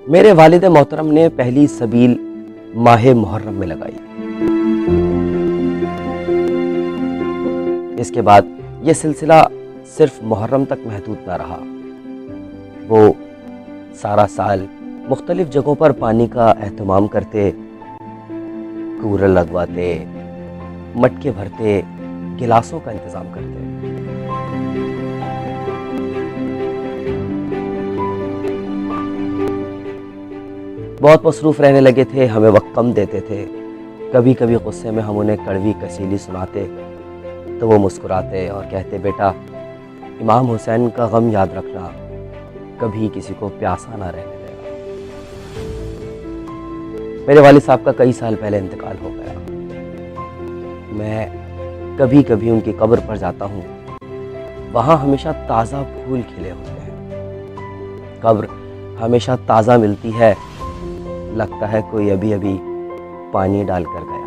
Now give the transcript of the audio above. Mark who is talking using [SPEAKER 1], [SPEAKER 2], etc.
[SPEAKER 1] मेरे वालिद मोहतरम ने पहली सबील माह मुहर्रम में लगाई। इसके बाद ये सिलसिला सिर्फ मुहर्रम तक महदूद न रहा। वो सारा साल मुख्तलिफ जगहों पर पानी का एहतमाम करते, कूलर लगवाते, मटके भरते, गिलासों का इंतज़ाम करते। बहुत मसरूफ़ रहने लगे थे, हमें वक्त कम देते थे। कभी कभी गुस्से में हम उन्हें कड़वी कसीली सुनाते तो वो मुस्कुराते और कहते, बेटा इमाम हुसैन का गम याद रखना, कभी किसी को प्यासा ना रहने देगा। मेरे वालिद साहब का कई साल पहले इंतकाल हो गया। मैं कभी कभी उनकी कब्र पर जाता हूँ, वहाँ हमेशा ताज़ा फूल खिले होते हैं। कब्र हमेशा ताज़ा मिलती है, लगता है कोई अभी अभी पानी डालकर गया।